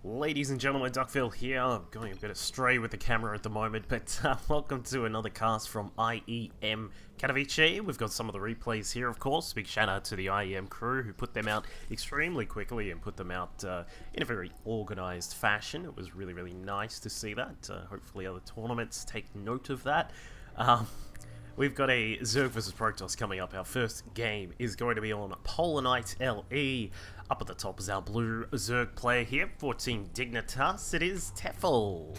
Ladies and gentlemen, Duckville here. I'm going a bit astray with the camera at the moment, but welcome to another cast from IEM Katowice. We've got some of the replays here, of course. Big shout out to the IEM crew who put them out extremely quickly and put them out in a very organised fashion. It was really, really nice to see that. Hopefully other tournaments take note of that. We've got a Zerg vs Protoss coming up. Our first game is going to be on Polar Knight LE. Up at the top is our blue Zerg player here for Team Dignitas. It is Tefel.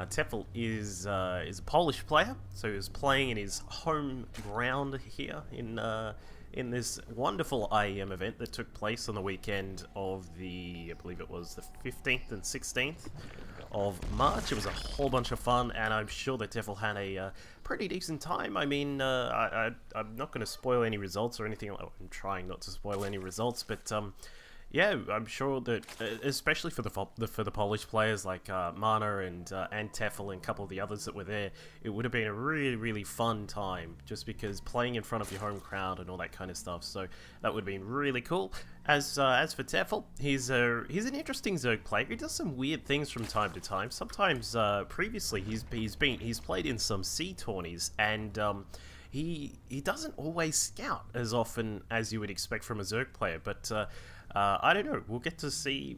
Tefel is a Polish player, so he's playing in his home ground here in this wonderful IEM event that took place on the weekend of I believe it was the 15th and 16th of March. It was a whole bunch of fun, and I'm sure that Tefel had a pretty decent time. I mean, I'm not going to spoil any results or anything. I'm trying not to spoil any results, but yeah, I'm sure that, especially for the Polish players like Mana and Tefel and a couple of the others that were there, it would have been a really, really fun time, just because playing in front of your home crowd and all that kind of stuff. So that would have been really cool. As for Tefel, he's an interesting Zerg player. He does some weird things from time to time. Sometimes previously he's played in some sea tourneys, and he doesn't always scout as often as you would expect from a Zerg player, but I don't know. We'll get to see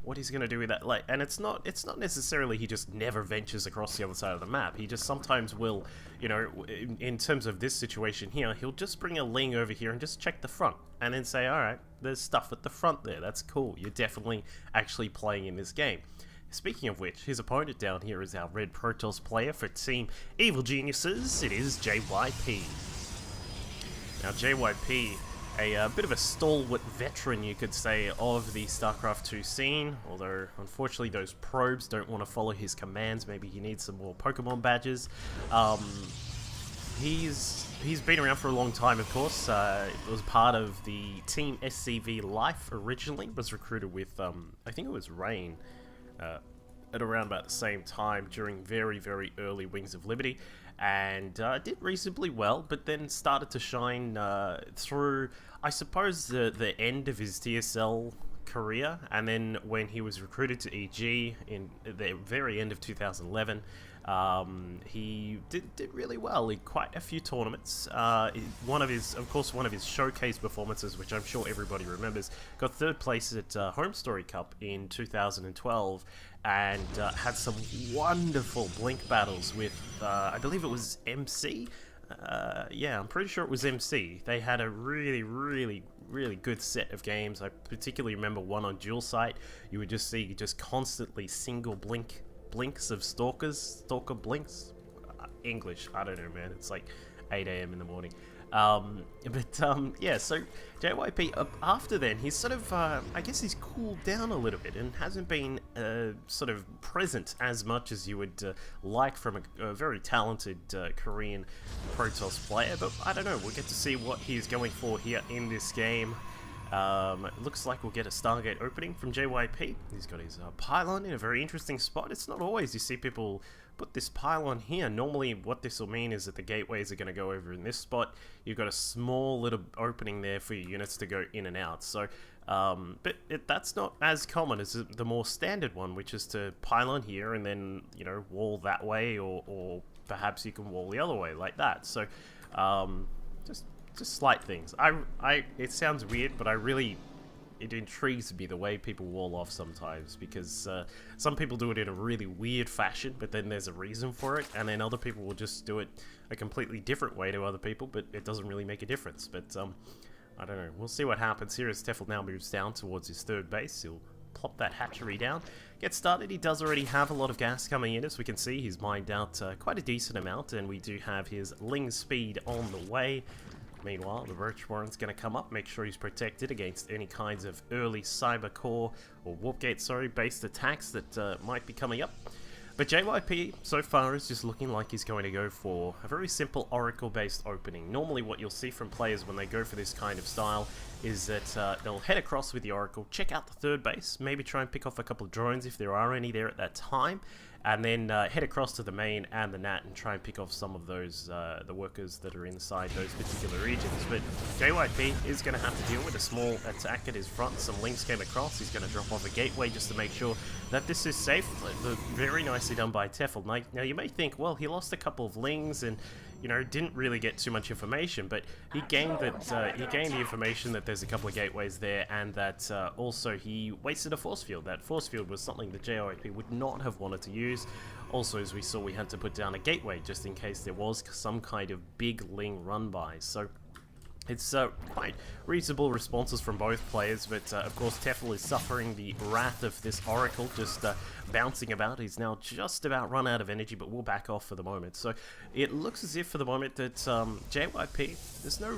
what he's going to do with that. And it's not necessarily he just never ventures across the other side of the map. He just sometimes will, you know, in terms of this situation here, he'll just bring a Ling over here and just check the front, and then say, all right, there's stuff at the front there. That's cool. You're definitely actually playing in this game. Speaking of which, his opponent down here is our red Protoss player for Team Evil Geniuses. It is JYP. Now, JYP, a bit of a stalwart veteran, you could say, of the StarCraft 2 scene, although unfortunately those probes don't want to follow his commands. Maybe he needs some more Pokemon badges. He's been around for a long time, of course. Was part of the Team SCV Life originally, was recruited with, I think it was Rain, at around about the same time during very, very early Wings of Liberty, and did reasonably well, but then started to shine through, I suppose, the end of his TSL career, and then when he was recruited to EG in the very end of 2011, he did really well in quite a few tournaments. One of his showcase performances, which I'm sure everybody remembers, got third place at Home Story Cup in 2012, and had some wonderful Blink battles with, I believe it was MC. Yeah, I'm pretty sure it was MC. They had a really, really, really good set of games. I particularly remember one on Dual Sight. You would just see constantly single blinks of stalker blinks. English, I don't know, man. It's like 8 AM in the morning. Yeah, so JYP, after then, he's sort of, I guess he's cooled down a little bit and hasn't been sort of present as much as you would like from a very talented Korean Protoss player. But I don't know, we'll get to see what he's going for here in this game. It looks like we'll get a Stargate opening from JYP. He's got his pylon in a very interesting spot. It's not always you see people put this pylon here. Normally what this will mean is that the gateways are going to go over in this spot. You've got a small little opening there for your units to go in and out. So, but that's not as common as the more standard one, which is to pylon here and then, you know, wall that way, or perhaps you can wall the other way like that. So, just slight things. It sounds weird, but it intrigues me the way people wall off sometimes, because some people do it in a really weird fashion, but then there's a reason for it, and then other people will just do it a completely different way to other people, but it doesn't really make a difference. But I don't know. We'll see what happens here as Tefel now moves down towards his third base. He'll plop that hatchery down, get started. He does already have a lot of gas coming in, as we can see. He's mined out quite a decent amount, and we do have his Ling speed on the way. Meanwhile, the Roach Warren's going to come up, make sure he's protected against any kinds of early Cyber Core or Warp Gate, based attacks that might be coming up. But JYP, so far, is just looking like he's going to go for a very simple Oracle-based opening. Normally what you'll see from players when they go for this kind of style is that they'll head across with the Oracle, check out the third base, maybe try and pick off a couple of drones if there are any there at that time, and then head across to the main and the Nat and try and pick off some of those the workers that are inside those particular regions. But JYP is going to have to deal with a small attack at his front. Some links came across. He's going to drop off a gateway just to make sure that this is safe. Very nicely done by Tefel. Now you may think, well, he lost a couple of lings and, you know, didn't really get too much information, but he gained the information that there's a couple of gateways there, and that also he wasted a force field. That force field was something that JYP would not have wanted to use. Also, as we saw, we had to put down a gateway just in case there was some kind of big ling run by. So it's quite reasonable responses from both players, but of course Tefel is suffering the wrath of this Oracle, just bouncing about. He's now just about run out of energy, but we'll back off for the moment. So it looks as if for the moment that JYP, there's no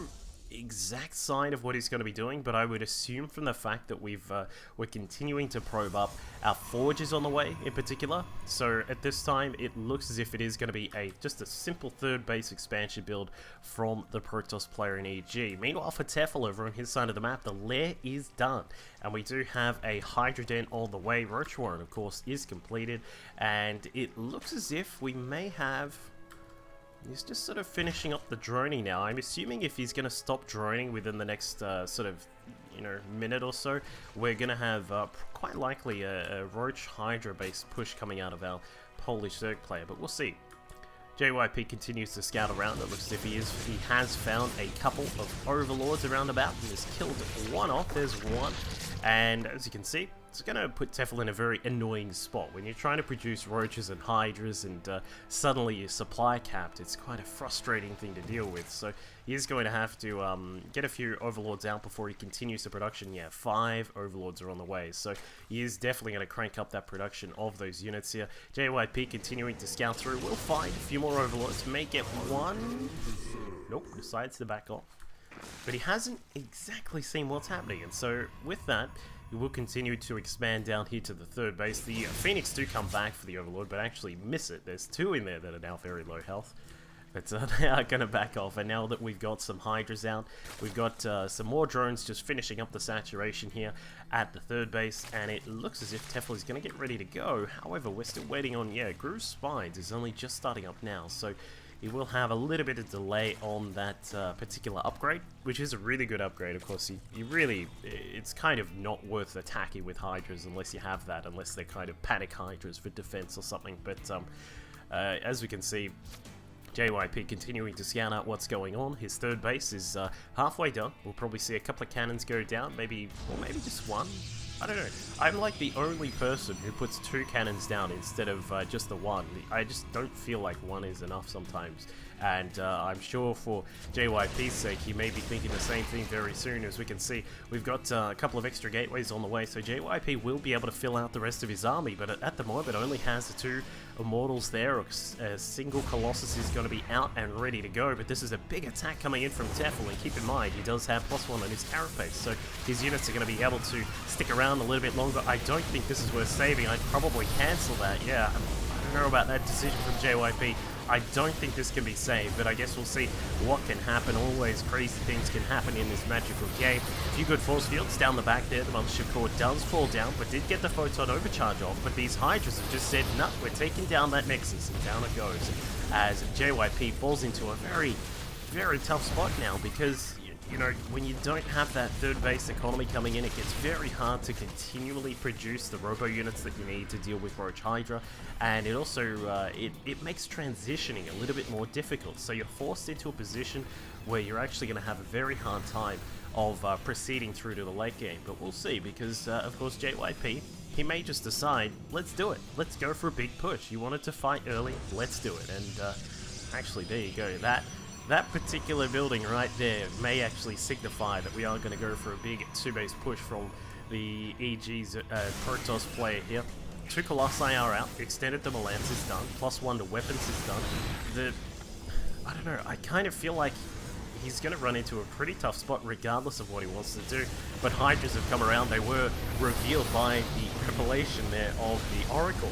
exact sign of what he's going to be doing, but I would assume from the fact that we're continuing to probe up, our forge is on the way in particular. So at this time it looks as if it is going to be just a simple third base expansion build from the Protoss player in EG. Meanwhile, for Tefel over on his side of the map, the lair is done, and we do have a Hydra Den on the way. Roach Warren, of course, is completed, and it looks as if we may have... He's just sort of finishing up the droning now. I'm assuming if he's going to stop droning within the next sort of, you know, minute or so, we're going to have quite likely a Roach Hydra based push coming out of our Polish Zerg player, but we'll see. JYP continues to scout around. It looks as if he has found a couple of overlords around about and has killed one off. There's one, and as you can see, it's going to put Tefel in a very annoying spot. When you're trying to produce roaches and hydras and suddenly your supply capped, it's quite a frustrating thing to deal with. So he is going to have to get a few overlords out before he continues the production. Yeah, 5 overlords are on the way, so he is definitely going to crank up that production of those units here. JYP continuing to scout through. We'll find a few more overlords. May get one. Nope, decides to back off. But he hasn't exactly seen what's happening, and so with that, we will continue to expand down here to the third base. The Phoenix do come back for the Overlord, but actually miss it. There's 2 in there that are now very low health. But they are going to back off. And now that we've got some Hydras out, we've got some more drones just finishing up the saturation here at the third base. And it looks as if Tefel is going to get ready to go. However, we're still waiting on, Gru's Spines is only just starting up now. So he will have a little bit of delay on that particular upgrade, which is a really good upgrade. Of course, it's kind of not worth attacking with Hydras unless you have that, unless they're kind of panic Hydras for defense or something. But as we can see, JYP continuing to scout out what's going on. His third base is halfway done. We'll probably see a couple of cannons go down, or maybe just one. I don't know. I'm like the only person who puts 2 cannons down instead of just the 1. I just don't feel like 1 is enough sometimes. And I'm sure for JYP's sake, he may be thinking the same thing very soon. As we can see, we've got a couple of extra gateways on the way, so JYP will be able to fill out the rest of his army. But at the moment, only has the 2 Immortals there. A single Colossus is going to be out and ready to go. But this is a big attack coming in from Tefel, and keep in mind, he does have +1 on his carapace, so his units are going to be able to stick around a little bit longer. I don't think this is worth saving. I'd probably cancel that. Yeah, I don't know about that decision from JYP. I don't think this can be saved, but I guess we'll see what can happen. Always crazy things can happen in this magical game. A few good force fields down the back there. The Mothership Core does fall down, but did get the Photon Overcharge off. But these Hydras have just said, no, we're taking down that Nexus, and down it goes. As JYP falls into a very, very tough spot now, because you know, when you don't have that third base economy coming in, it gets very hard to continually produce the robo units that you need to deal with Roach Hydra, and it also it makes transitioning a little bit more difficult. So you're forced into a position where you're actually going to have a very hard time of proceeding through to the late game. But we'll see, because of course JYP, he may just decide, let's do it, let's go for a big push. You wanted to fight early, let's do it. And actually, there you go. That particular building right there may actually signify that we are going to go for a big 2-base push from the EG's Protoss player here. 2 Colossi are out, extended to Malance is done, +1 to weapons is done. I don't know, I kind of feel like he's going to run into a pretty tough spot regardless of what he wants to do. But Hydras have come around, they were revealed by the revelation there of the Oracle.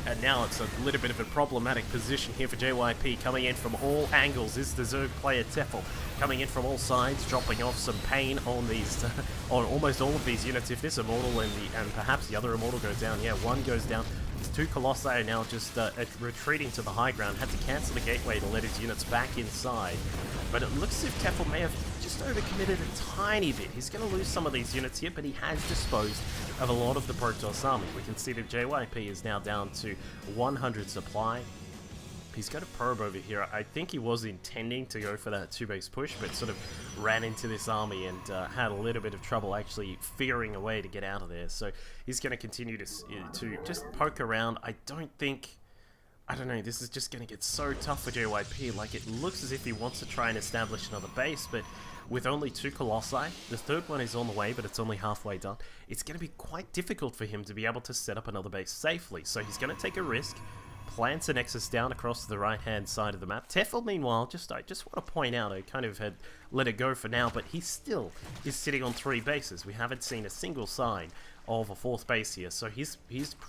And now it's a little bit of a problematic position here for JYP. Coming in from all angles is the Zerg player Tefel. Coming in from all sides, dropping off some pain on these, on almost all of these units. If this Immortal and perhaps the other Immortal goes down, yeah, 1 goes down. His 2 Colossi are now just retreating to the high ground. Had to cancel the gateway to let his units back inside. But it looks as if Tefel may have just overcommitted a tiny bit. He's going to lose some of these units here, but he has disposed of a lot of the Protoss army. We can see that JYP is now down to 100 supply. He's got a probe over here. I think he was intending to go for that 2-base push, but sort of ran into this army and had a little bit of trouble actually figuring a way to get out of there. So he's going to continue to just poke around. I don't know, this is just going to get so tough for JYP. Like, it looks as if he wants to try and establish another base, but with only 2 Colossi, the third one is on the way, but it's only halfway done. It's going to be quite difficult for him to be able to set up another base safely. So he's going to take a risk. Plants a nexus down across the right-hand side of the map. Tefel, meanwhile, I just want to point out, I kind of had let it go for now, but he still is sitting on 3 bases. We haven't seen a single sign of a 4th base here, so he's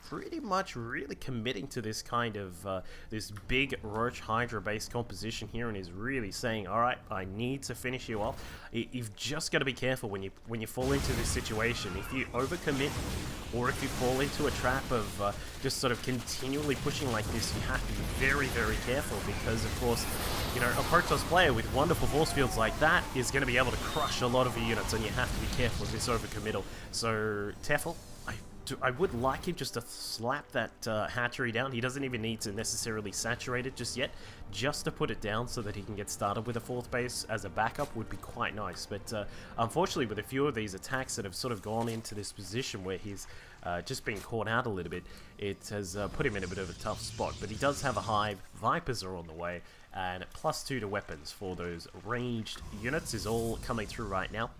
pretty much really committing to this kind of this big Roach Hydra base composition here, and is really saying, all right, I need to finish you off. You've just got to be careful when you fall into this situation. If you overcommit, or if you fall into a trap of just sort of continually pushing like this, you have to be very, very careful, because of course, you know, a Protoss player with wonderful force fields like that is going to be able to crush a lot of your units, and you have to be careful of this overcommittal. So Tefel, I would like him just to slap that hatchery down. He doesn't even need to necessarily saturate it just yet. Just to put it down so that he can get started with a 4th base as a backup would be quite nice. But unfortunately, with a few of these attacks that have sort of gone into this position where he's just been caught out a little bit, it has put him in a bit of a tough spot. But he does have a hive. Vipers are on the way, and +2 to weapons for those ranged units is all coming through right now.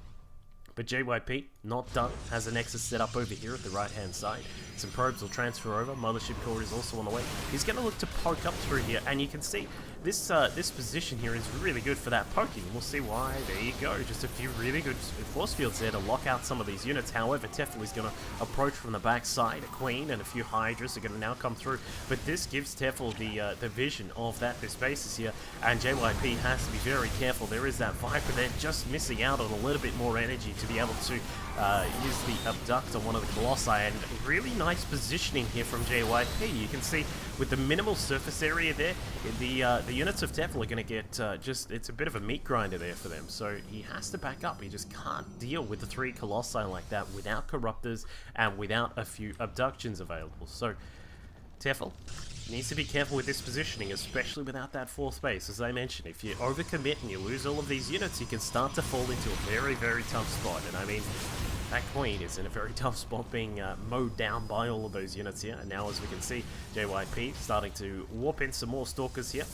But JYP, not done, has a nexus set up over here at the right-hand side. Some probes will transfer over. Mothership core is also on the way. He's going to look to poke up through here, and you can see this this position here is really good for that poking. We'll see why. There you go. Just a few really good force fields there to lock out some of these units. However, Tefel is going to approach from the back side. A Queen and a few Hydras are going to now come through. But this gives Tefel the vision of that this base is here, and JYP has to be very careful. There is that Viper there just missing out on a little bit more energy to be able to use the abduct on one of the Colossi, and really nice positioning here from JYP. You can see with the minimal surface area there, the units of Tefel are going to get it's a bit of a meat grinder there for them, so he has to back up. He just can't deal with the 3 Colossi like that without Corruptors and without a few abductions available. So Tefel needs to be careful with this positioning, especially without that 4th base. As I mentioned, if you overcommit and you lose all of these units, you can start to fall into a very, very tough spot. And I mean, that Queen is in a very tough spot, being mowed down by all of those units here. And now, as we can see, JYP starting to warp in some more Stalkers here.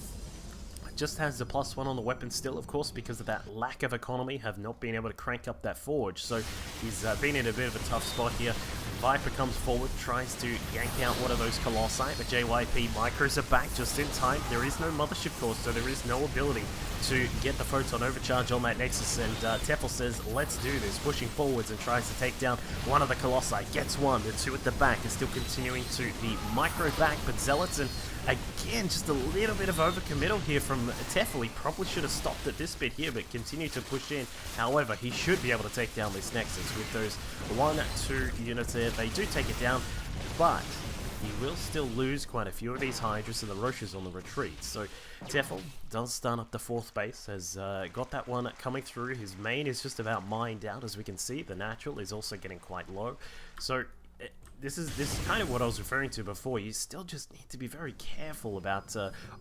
Just has the +1 on the weapon still, of course, because of that lack of economy, have not been able to crank up that Forge. So he's been in a bit of a tough spot here. Viper comes forward, tries to yank out one of those Colossi, but JYP micros are back just in time. There is no Mothership core, so there is no ability to get the Photon overcharge on that Nexus, and Tefel says, let's do this, pushing forwards and tries to take down one of the Colossi, gets one, the 2 at the back, is still continuing to the micro back, but Zealots, and again, just a little bit of overcommittal here from Tefel. He probably should have stopped at this bit here, but continued to push in. However, he should be able to take down this Nexus with those 1-2 units there. They do take it down, but he will still lose quite a few of these Hydras and the Roaches on the retreat. So Tefel does start up the 4th base, has got that one coming through. His main is just about mined out, as we can see. The natural is also getting quite low. So this is kind of what I was referring to before. You still just need to be very careful about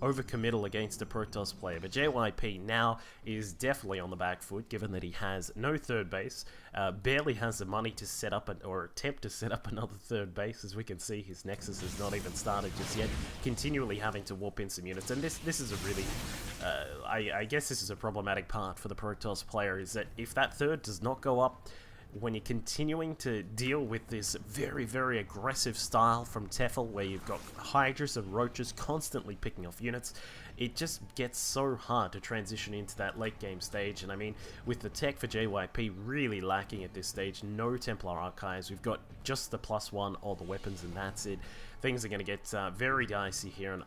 overcommittal against a Protoss player. But JYP now is definitely on the back foot, given that he has no 3rd base, barely has the money to set up or attempt to set up another 3rd base. As we can see, his Nexus has not even started just yet, continually having to warp in some units. And this is a really, I guess this is a problematic part for the Protoss player, is that if that 3rd does not go up, when you're continuing to deal with this very, very aggressive style from Tefel, where you've got Hydras and Roaches constantly picking off units, it just gets so hard to transition into that late game stage. And I mean, with the tech for JYP really lacking at this stage, no Templar Archives, we've got just the +1 on the weapons, and that's it. Things are going to get very dicey here, and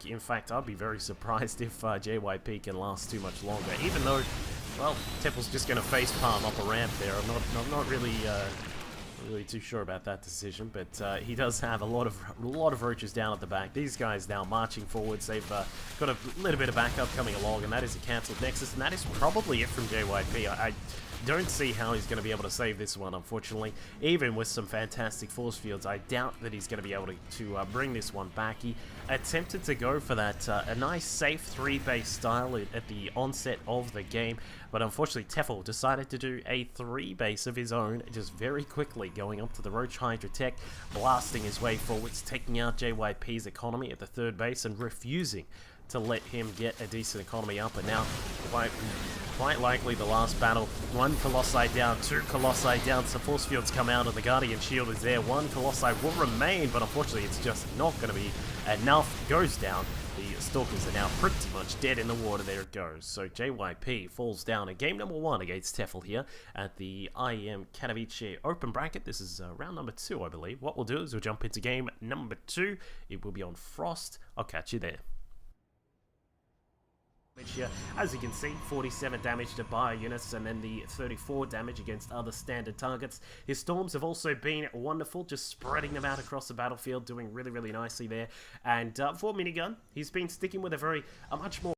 in fact, I'd be very surprised if JYP can last too much longer, even though, well, Tefel's just going to face palm up a ramp there. I'm not really Really too sure about that decision, but he does have a lot of roaches down at the back. These guys now marching forwards. They've got a little bit of backup coming along, and that is a cancelled Nexus, and that is probably it from JYP. I don't see how he's going to be able to save this one, unfortunately. Even with some fantastic force fields, I doubt that he's going to be able to bring this one back. He attempted to go for that a nice safe 3-base style at the onset of the game, but unfortunately Tefel decided to do a 3-base of his own, just very quickly going up to the Roach Hydra tech, blasting his way forwards, taking out JYP's economy at the 3rd base and refusing to let him get a decent economy up. And now, quite likely the last battle, 1 Colossi down, 2 Colossi down, some force fields come out and the Guardian Shield is there. 1 Colossi will remain, but unfortunately it's just not going to be enough. Goes down. The Stalkers are now pretty much dead in the water. There it goes. So JYP falls down in game number 1 against Tefel here at the IEM Katowice open bracket. This is round number 2, I believe. What we'll do is we'll jump into game number 2. It will be on Frost. I'll catch you there. Here. As you can see, 47 damage to bio units and then the 34 damage against other standard targets. His storms have also been wonderful, just spreading them out across the battlefield, doing really nicely there. And for Minigun, he's been sticking with a much more